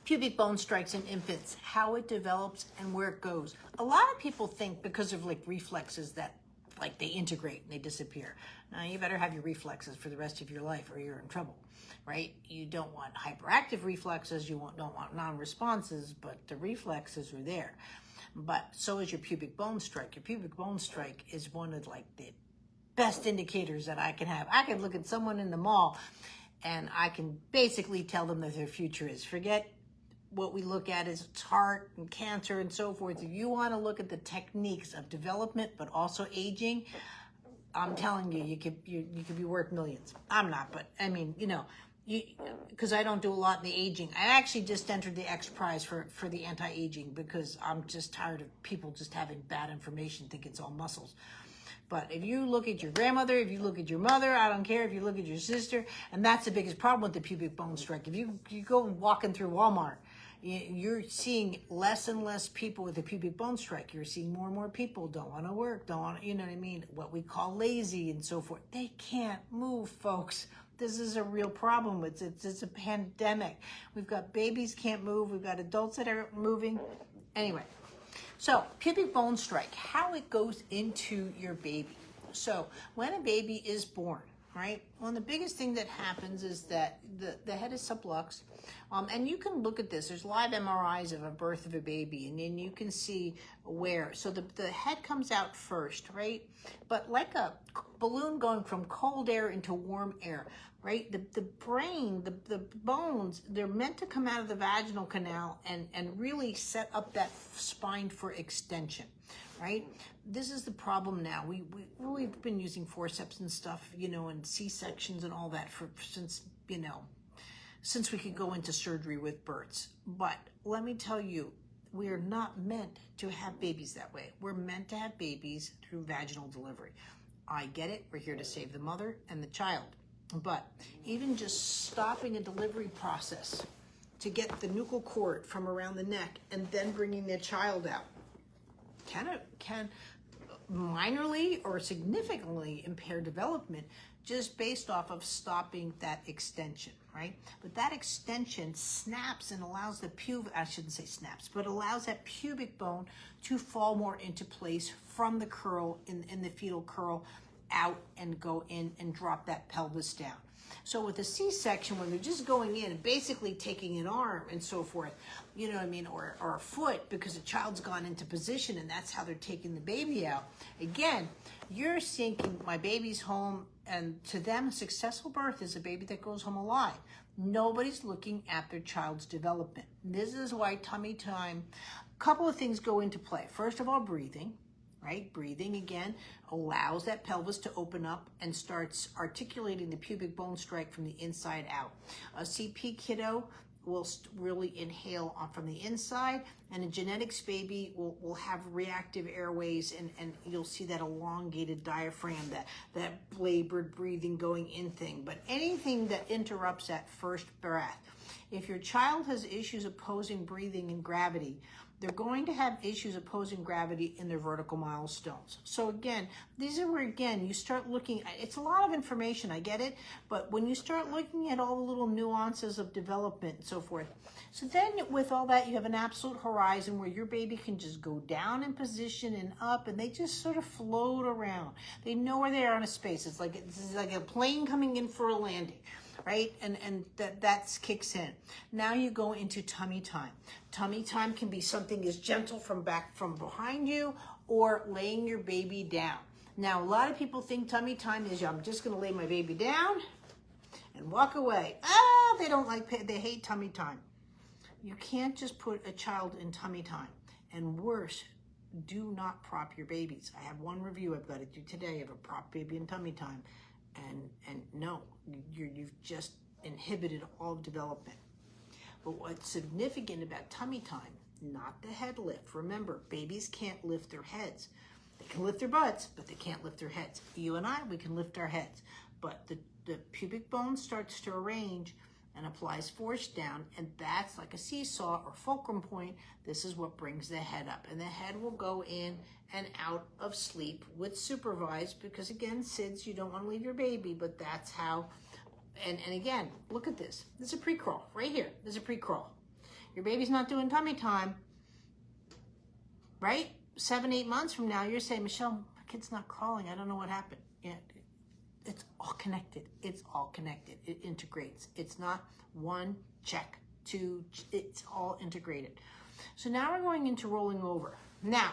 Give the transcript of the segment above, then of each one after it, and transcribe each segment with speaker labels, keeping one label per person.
Speaker 1: Pubic bone strikes in infants, how it develops and where it goes. A lot of people think because of like reflexes that like they integrate and they disappear. Now you better have your reflexes for the rest of your life or you're in trouble, right? You don't want hyperactive reflexes, don't want non-responses, but the reflexes are there. But so is your pubic bone strike. Your pubic bone strike is one of like the best indicators that I can have. I can look at someone in the mall and I can basically tell them that their future is. Forget what we look at is heart and cancer and so forth. If you want to look at the techniques of development but also aging, I'm telling you, you could be worth millions. I'm not, but I mean, because I don't do a lot in the aging. I actually just entered the X Prize for the anti-aging because I'm just tired of people just having bad information, think it's all muscles. But if you look at your grandmother, if you look at your mother, I don't care if you look at your sister, and that's the biggest problem with the pubic bone strike. If you go walking through Walmart, you're seeing less and less people with a pubic bone strike. You're seeing more and more people don't want to work, don't want to, you know what I mean? What we call lazy and so forth. They can't move, folks. This is a real problem. It's a pandemic. We've got babies can't move. We've got adults that are moving. Anyway, so pubic bone strike, how it goes into your baby. So when a baby is born, right? Well, the biggest thing that happens is that the head is subluxed. And you can look at this. There's live MRIs of a birth of a baby, and then you can see where. So the head comes out first, right? But like a balloon going from cold air into warm air, right? The brain, the bones, they're meant to come out of the vaginal canal and really set up that spine for extension, right? This is the problem now. We've been using forceps and stuff, and C-sections and all that since we could go into surgery with births. But let me tell you, we are not meant to have babies that way. We're meant to have babies through vaginal delivery. I get it. We're here to save the mother and the child. But even just stopping a delivery process to get the nuchal cord from around the neck and then bringing the child out can minorly or significantly impair development just based off of stopping that extension, right? But that extension snaps and allows allows that pubic bone to fall more into place from the curl in the fetal curl out and go in and drop that pelvis down. So with a C-section, when they're just going in and basically taking an arm and so forth, or a foot because a child's gone into position and that's how they're taking the baby out. Again, you're thinking my baby's home, and to them, a successful birth is a baby that goes home alive. Nobody's looking at their child's development. This is why tummy time, a couple of things go into play. First of all, breathing. Right? Breathing, again, allows that pelvis to open up and starts articulating the pubic bone strike from the inside out. A CP kiddo will really inhale from the inside, and a genetics baby will have reactive airways, and you'll see that elongated diaphragm, that labored breathing going in thing. But anything that interrupts that first breath, if your child has issues opposing breathing and gravity, they're going to have issues opposing gravity in their vertical milestones. So again, these are where, again, you start looking, it's a lot of information, I get it, but when you start looking at all the little nuances of development and so forth, so then with all that, you have an absolute horizon where your baby can just go down in position and up, and they just sort of float around. They know where they are in a space. It's like a plane coming in for a landing. Right? And that kicks in. Now you go into tummy time. Tummy time can be something as gentle from behind you or laying your baby down. Now, a lot of people think tummy time is, I'm just going to lay my baby down and walk away. They hate tummy time. You can't just put a child in tummy time. And worse, do not prop your babies. I have one review I've got to do today of a prop baby in tummy time. And no, you've just inhibited all development. But what's significant about tummy time, not the head lift. Remember, babies can't lift their heads. They can lift their butts, but they can't lift their heads. You and I, we can lift our heads. But the pubic bone starts to arrange and applies force down, and that's like a seesaw or fulcrum point. This is what brings the head up, and the head will go in and out of sleep with supervised, because again, SIDS, you don't want to leave your baby, but that's how. And again, look at this. This is a pre-crawl right here. This is a pre-crawl. Your baby's not doing tummy time, right? 7, 8 months from now, you're saying, Michelle, my kid's not crawling. I don't know what happened. Yeah, it's all connected. It's all connected. It integrates. It's not one, check, two, it's all integrated. So now we're going into rolling over. Now,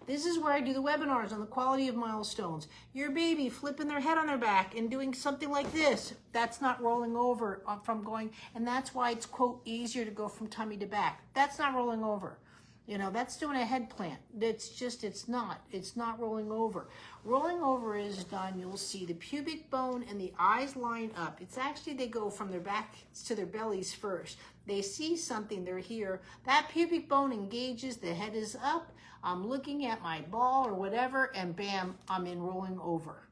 Speaker 1: this is where I do the webinars on the quality of milestones. Your baby flipping their head on their back and doing something like this, that's not rolling over from going, and that's why it's, quote, easier to go from tummy to back. That's not rolling over. You know, that's doing a head plant. It's not rolling over. Rolling over is done, you'll see the pubic bone and the eyes line up. It's actually, they go from their back to their bellies first. They see something, they're here. That pubic bone engages, the head is up. I'm looking at my ball or whatever, and bam, I'm in rolling over.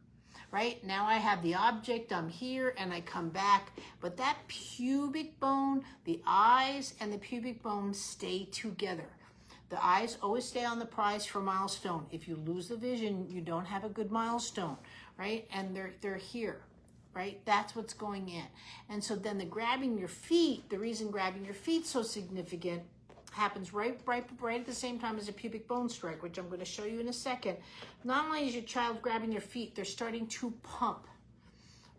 Speaker 1: Right? Now I have the object, I'm here, and I come back. But that pubic bone, the eyes and the pubic bone stay together. The eyes always stay on the prize for milestone. If you lose the vision, you don't have a good milestone, right? And they're here, right? That's what's going in. And so then the grabbing your feet, the reason grabbing your feet so significant happens right at the same time as a pubic bone strike, which I'm going to show you in a second. Not only is your child grabbing your feet, they're starting to pump,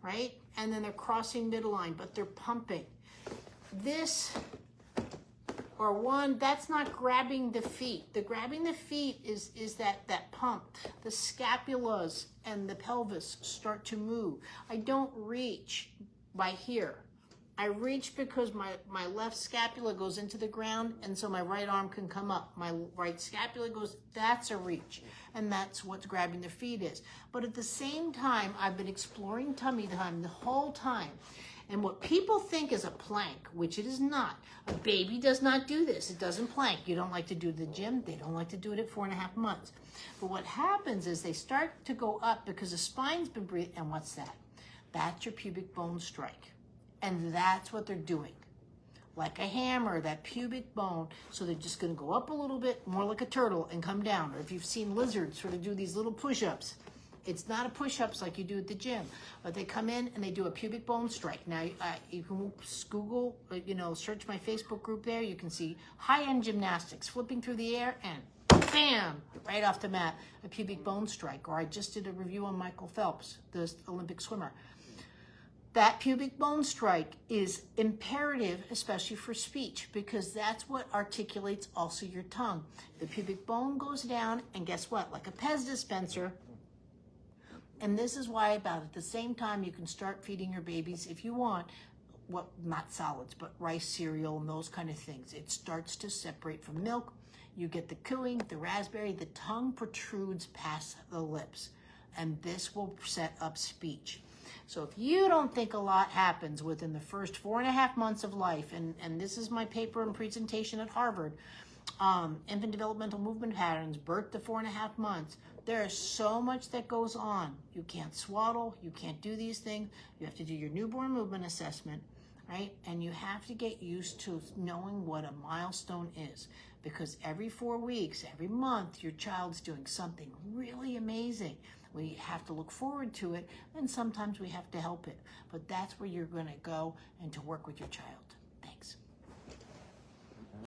Speaker 1: right? And then they're crossing midline, but they're pumping. This, or one, that's not grabbing the feet. The grabbing the feet is that pump. The scapulas and the pelvis start to move. I don't reach by here. I reach because my left scapula goes into the ground, and so my right arm can come up. My right scapula goes, that's a reach. And that's what grabbing the feet is. But at the same time, I've been exploring tummy time the whole time. And what people think is a plank, which it is not. A baby does not do this. It doesn't plank. You don't like to do the gym. They don't like to do it at 4.5 months. But what happens is they start to go up because the spine's been breathing. And what's that? That's your pubic bone strike. And that's what they're doing. Like a hammer, that pubic bone. So they're just going to go up a little bit, more like a turtle, and come down. Or if you've seen lizards sort of do these little push-ups. It's not a push-ups like you do at the gym, but they come in and they do a pubic bone strike. Now, you can Google, search my Facebook group there. You can see high-end gymnastics, flipping through the air, and bam, right off the mat, a pubic bone strike. Or I just did a review on Michael Phelps, the Olympic swimmer. That pubic bone strike is imperative, especially for speech, because that's what articulates also your tongue. The pubic bone goes down, and guess what? Like a Pez dispenser. And this is why about at the same time you can start feeding your babies if you want, not solids, but rice cereal and those kind of things. It starts to separate from milk. You get the cooing, the raspberry, the tongue protrudes past the lips. And this will set up speech. So if you don't think a lot happens within the first 4.5 months of life, and this is my paper and presentation at Harvard, infant developmental movement patterns, birth to 4.5 months, there is so much that goes on. You can't swaddle, you can't do these things. You have to do your newborn movement assessment, right? And you have to get used to knowing what a milestone is, because every 4 weeks, every month, your child's doing something really amazing. We have to look forward to it, and sometimes we have to help it. But that's where you're going to go and to work with your child.